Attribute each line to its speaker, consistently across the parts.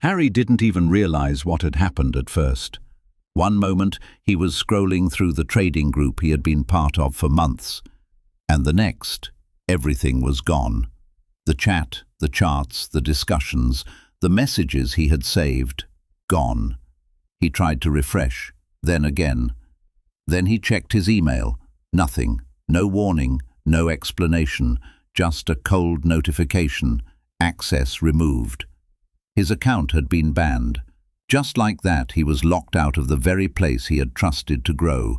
Speaker 1: Harry didn't even realize what had happened at first. One moment he was scrolling through the trading group he had been part of for months, and the next, everything was gone. The chat, the charts, the discussions, the messages he had saved, gone. He tried to refresh, then again. Then he checked his email. Nothing, no warning, no explanation, just a cold notification, access removed. His account had been banned. Just like that, he was locked out of the very place he had trusted to grow.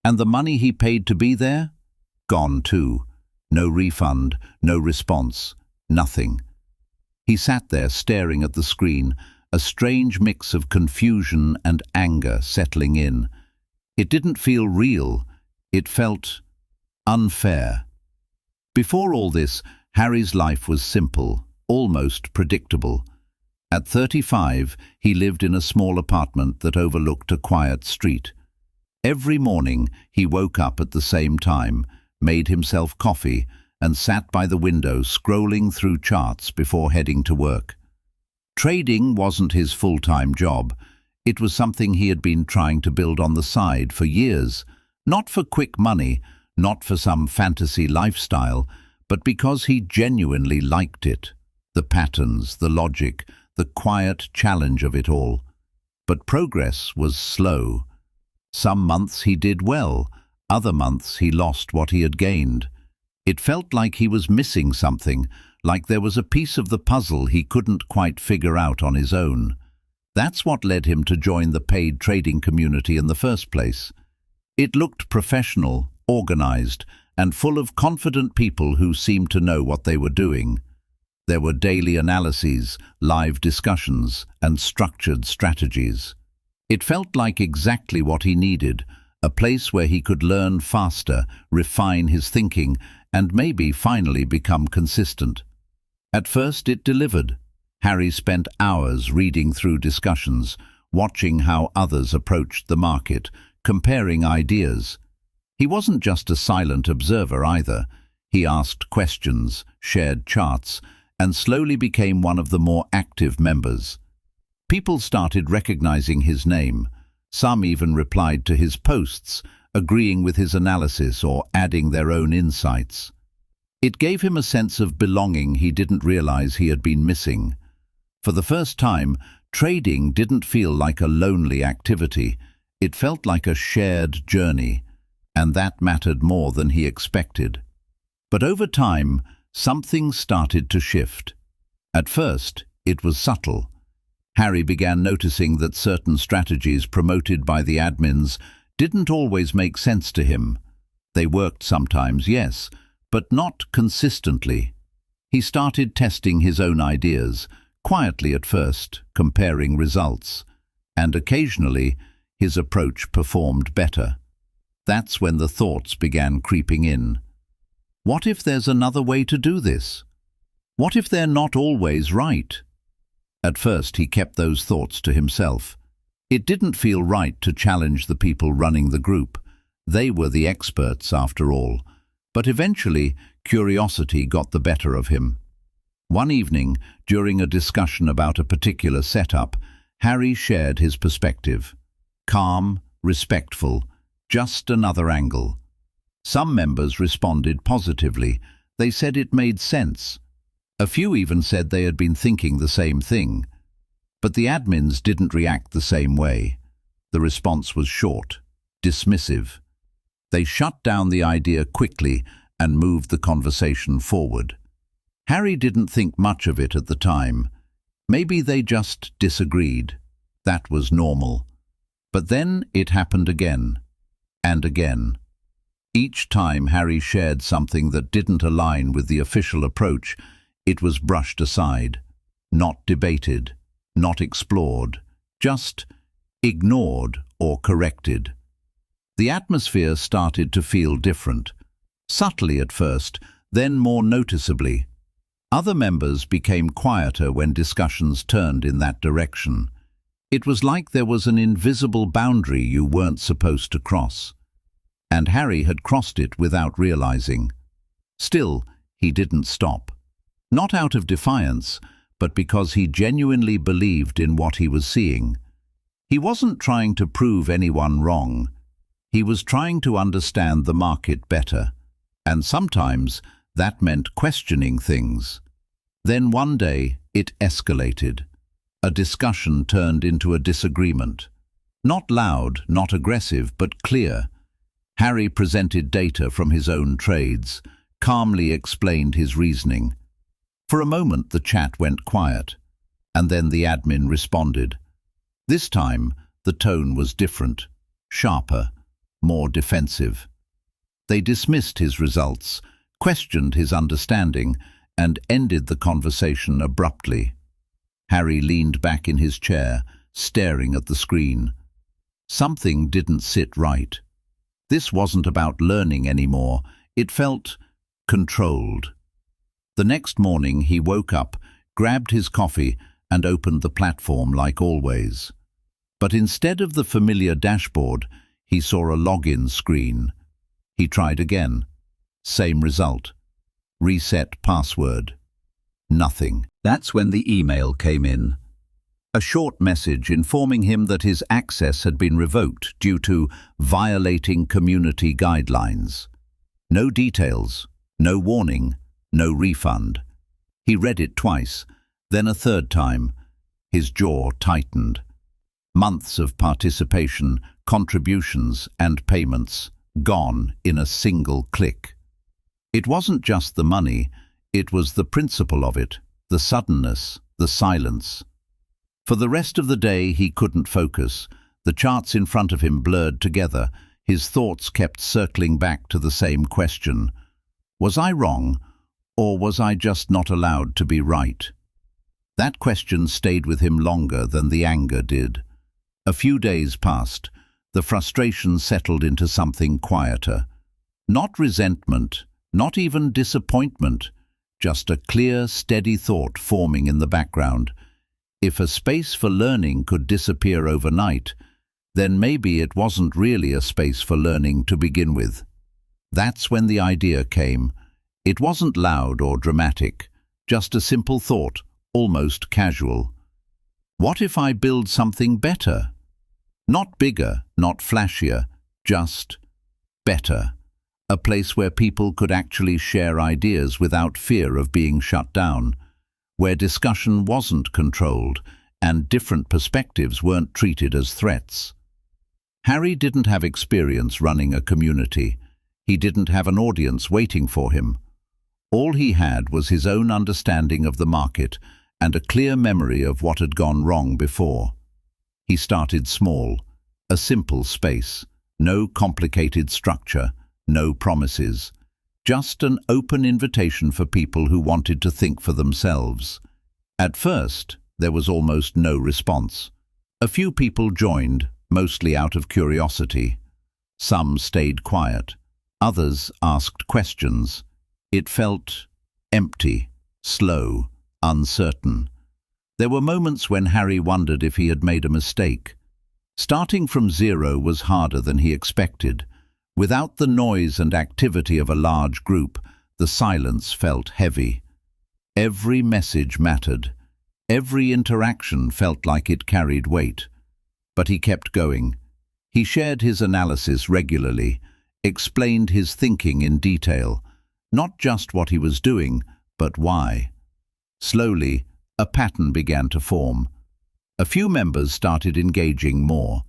Speaker 1: And the money he paid to be there? Gone too. No refund, no response, nothing. He sat there staring at the screen, a strange mix of confusion and anger settling in. It didn't feel real. It felt unfair. Before all this, Harry's life was simple, almost predictable. At 35, he lived in a small apartment that overlooked a quiet street. Every morning, he woke up at the same time, made himself coffee, and sat by the window scrolling through charts before heading to work. Trading wasn't his full-time job. It was something he had been trying to build on the side for years, not for quick money, not for some fantasy lifestyle, but because he genuinely liked it. The patterns, the logic, the quiet challenge of it all. But progress was slow. Some months he did well, other months he lost what he had gained. It felt like he was missing something, like there was a piece of the puzzle he couldn't quite figure out on his own. That's what led him to join the paid trading community in the first place. It looked professional, organized, and full of confident people who seemed to know what they were doing. There were daily analyses, live discussions, and structured strategies. It felt like exactly what he needed, a place where he could learn faster, refine his thinking, and maybe finally become consistent. At first it delivered. Harry spent hours reading through discussions, watching how others approached the market, comparing ideas. He wasn't just a silent observer either. He asked questions, shared charts, and slowly became one of the more active members. People started recognizing his name. Some even replied to his posts, agreeing with his analysis or adding their own insights. It gave him a sense of belonging he didn't realize he had been missing. For the first time, trading didn't feel like a lonely activity. It felt like a shared journey, and that mattered more than he expected. But over time, something started to shift. At first, it was subtle. Harry began noticing that certain strategies promoted by the admins didn't always make sense to him. They worked sometimes, yes, but not consistently. He started testing his own ideas, quietly at first, comparing results, and occasionally his approach performed better. That's when the thoughts began creeping in. What if there's another way to do this? What if they're not always right? At first he kept those thoughts to himself. It didn't feel right to challenge the people running the group. They were the experts after all. But eventually, curiosity got the better of him. One evening, during a discussion about a particular setup, Harry shared his perspective. Calm, respectful, just another angle. Some members responded positively. They said it made sense. A few even said they had been thinking the same thing. But the admins didn't react the same way. The response was short, dismissive. They shut down the idea quickly and moved the conversation forward. Harry didn't think much of it at the time. Maybe they just disagreed. That was normal. But then it happened again, and again. Each time Harry shared something that didn't align with the official approach, it was brushed aside, not debated, not explored, just ignored or corrected. The atmosphere started to feel different, subtly at first, then more noticeably. Other members became quieter when discussions turned in that direction. It was like there was an invisible boundary you weren't supposed to cross. And Harry had crossed it without realizing. Still, he didn't stop. Not out of defiance, but because he genuinely believed in what he was seeing. He wasn't trying to prove anyone wrong. He was trying to understand the market better, and sometimes that meant questioning things. Then one day it escalated. A discussion turned into a disagreement. Not loud, not aggressive, but clear. Harry presented data from his own trades, calmly explained his reasoning. For a moment the chat went quiet, and then the admin responded. This time the tone was different, sharper, more defensive. They dismissed his results, questioned his understanding, and ended the conversation abruptly. Harry leaned back in his chair, staring at the screen. Something didn't sit right. This wasn't about learning anymore. It felt controlled. The next morning he woke up, grabbed his coffee, and opened the platform like always. But instead of the familiar dashboard, he saw a login screen. He tried again. Same result. Reset password. Nothing. That's when the email came in. A short message informing him that his access had been revoked due to violating community guidelines. No details, no warning, no refund. He read it twice, then a third time. His jaw tightened. Months of participation, contributions, and payments gone in a single click. It wasn't just the money, it was the principle of it, the suddenness, the silence. For the rest of the day he couldn't focus. The charts in front of him blurred together. His thoughts kept circling back to the same question. Was I wrong, or was I just not allowed to be right? That question stayed with him longer than the anger did. A few days passed. The frustration settled into something quieter. Not resentment, not even disappointment, just a clear, steady thought forming in the background. If a space for learning could disappear overnight, then maybe it wasn't really a space for learning to begin with. That's when the idea came. It wasn't loud or dramatic, just a simple thought, almost casual. What if I build something better? Not bigger, not flashier, just better. A place where people could actually share ideas without fear of being shut down, where discussion wasn't controlled and different perspectives weren't treated as threats. Harry didn't have experience running a community. He didn't have an audience waiting for him. All he had was his own understanding of the market and a clear memory of what had gone wrong before. He started small, a simple space, no complicated structure, no promises, just an open invitation for people who wanted to think for themselves. At first, there was almost no response. A few people joined, mostly out of curiosity. Some stayed quiet. Others asked questions. It felt empty, slow, uncertain. There were moments when Harry wondered if he had made a mistake. Starting from zero was harder than he expected. Without the noise and activity of a large group, the silence felt heavy. Every message mattered. Every interaction felt like it carried weight. But he kept going. He shared his analysis regularly, explained his thinking in detail, not just what he was doing, but why. Slowly, a pattern began to form. A few members started engaging more.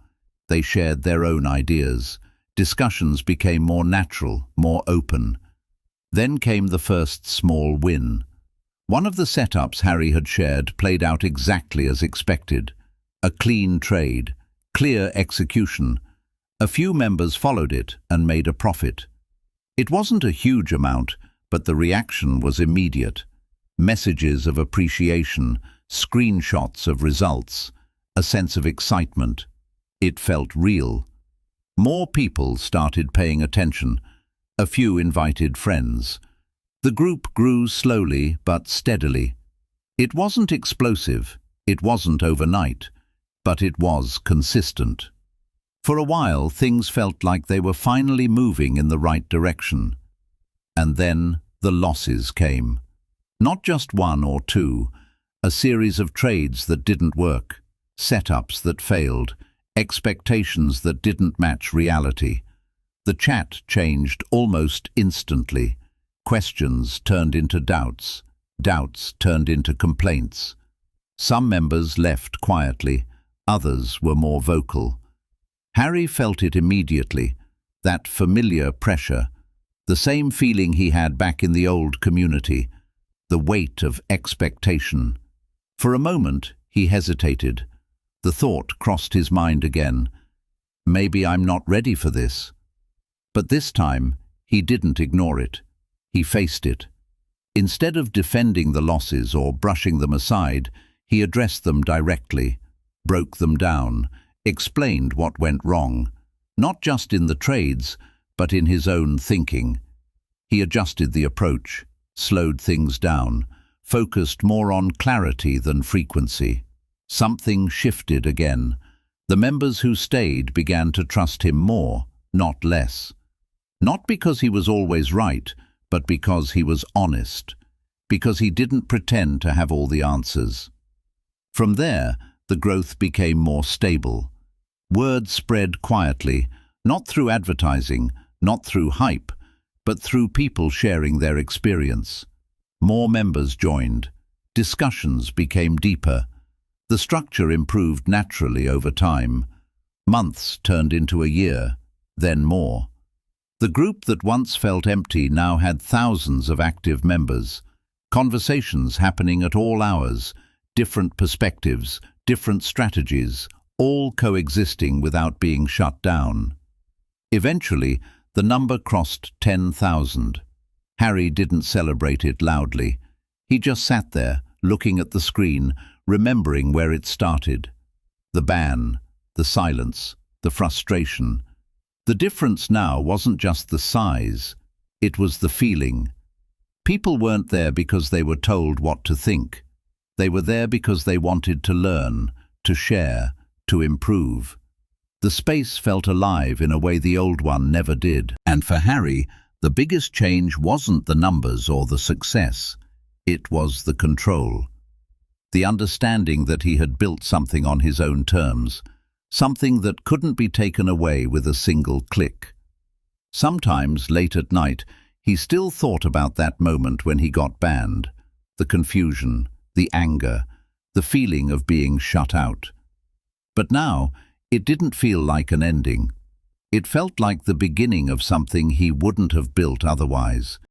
Speaker 1: They shared their own ideas. Discussions became more natural, more open. Then came the first small win. One of the setups Harry had shared played out exactly as expected. A clean trade, clear execution. A few members followed it and made a profit. It wasn't a huge amount, but the reaction was immediate. Messages of appreciation, screenshots of results, a sense of excitement. It felt real. More people started paying attention. A few invited friends. The group grew slowly but steadily. It wasn't explosive, it wasn't overnight, but it was consistent. For a while, things felt like they were finally moving in the right direction. And then the losses came. Not just one or two, A series of trades that didn't work, setups that failed, expectations that didn't match reality. The chat changed almost instantly. Questions turned into doubts, doubts turned into complaints. Some members left quietly, others were more vocal. Harry felt it immediately, that familiar pressure, the same feeling he had back in the old community, the weight of expectation. For a moment, he hesitated. The thought crossed his mind again. Maybe I'm not ready for this. But this time, he didn't ignore it. He faced it. Instead of defending the losses or brushing them aside, he addressed them directly, broke them down, explained what went wrong, not just in the trades, but in his own thinking. He adjusted the approach, slowed things down, focused more on clarity than frequency. Something shifted again. The members who stayed began to trust him more, not less. Not because he was always right, but because he was honest, because he didn't pretend to have all the answers. From there, the growth became more stable. Word spread quietly, not through advertising, not through hype, but through people sharing their experience. More members joined. Discussions became deeper. The structure improved naturally over time. Months turned into a year, then more. The group that once felt empty now had thousands of active members. Conversations happening at all hours, different perspectives, different strategies, all coexisting without being shut down. Eventually, the number crossed 10,000. Harry didn't celebrate it loudly. He just sat there, looking at the screen, remembering where it started. The ban, the silence, the frustration. The difference now wasn't just the size, it was the feeling. People weren't there because they were told what to think. They were there because they wanted to learn, to share, to improve. The space felt alive in a way the old one never did. And for Harry, the biggest change wasn't the numbers or the success. It was the control. The understanding that he had built something on his own terms, something that couldn't be taken away with a single click. Sometimes, late at night, he still thought about that moment when he got banned. The confusion, the anger, the feeling of being shut out. But now, it didn't feel like an ending. It felt like the beginning of something he wouldn't have built otherwise.